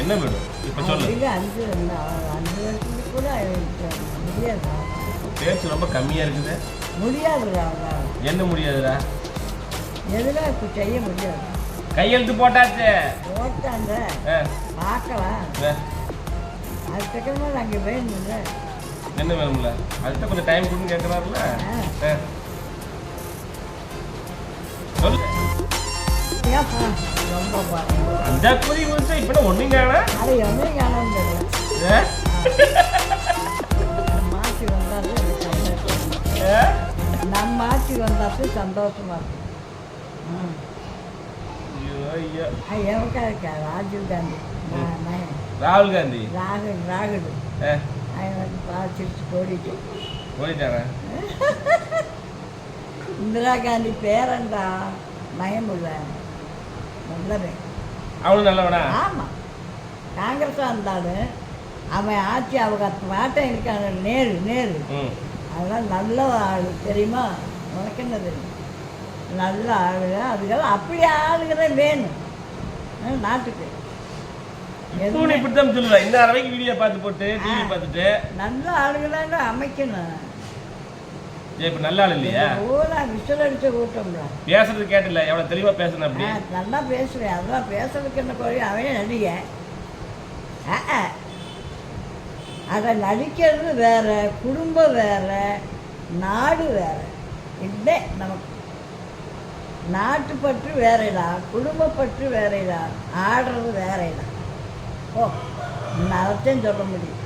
என்ன மேடம் இப்போ சொல்லு. 5 வருஷத்துக்கு கூட முடியாது. பேச்சு ரொம்ப கம்மியாக இருக்குது. முடியாதுடா. என்ன முடியாதுடா? எதுவும் இப்போ செய்ய முடியாது. கையெழுத்து போட்டாச்சு. போட்டாங்க பார்க்கலாம். அது சீக்கிரமாக நாங்கள் வேணும்ல. என்ன வேணும்ல? அதுதான் கொஞ்சம் டைம் கொடுன்னு கேட்குறாருல. சொல்லு. ரொம்ப பாருங்க. அந்த கூலி முடிச்சா இப்போ ஒன்றும் காணா. அது ஒன்றும் காணும் தெரியல. மாற்றி வந்தாலும் நம்ம ஆட்சி வந்தாலும் சந்தோஷமா இருக்கும். எவக்கா இருக்கா? ராஜீவ் காந்தி. ராகுல் காந்தி. ராகுல் அவன் பார்த்துட்டு போயிட்டாரா? இந்திரா காந்தி பேரண்டா மயமுள்ள நல்லவன். அவனும் நல்லவனா? ஆமாம். காங்கிரஸாக இருந்தாலும் அவன் ஆட்சி அவங்க மாட்டம் இருக்காங்க. நேரு அதெல்லாம் நல்ல ஆள் தெரியுமா? உனக்கு என்ன தெரியும்? நல்ல ஆளுங்க. அதுக்கெல்லாம் அப்படி ஆளுங்க தான் வேணும் நாட்டுக்கு. இப்படித்தான் சொல்லுவேன். இந்த அரைக்கு வீடியோ பார்த்து போட்டு டிவி பார்த்துட்டு நல்ல ஆளுங்களாங்க அமைக்கணும். இப்போ நல்ல ஆள் இல்லையா? ஓலா விசில் அடிச்ச கூட்டம்ல. பேசுறது கேட்டில்ல? எவ்வளோ தெளிவாக பேசணும். அப்படி நல்லா பேசுவேன். அதெல்லாம் பேசுறதுக்கு என்ன குறைய? அவனே நடிக. அதை நடிக்கிறது வேற, குடும்பம் வேற, நாடு வேற. இதே நமக்கு நாட்டுப்பற்று வேறடா, குடும்பப்பற்று வேறடா, ஆடுறது வேறடா. ஓ, நான் அதைத்தான் சொல்ல முடியும்.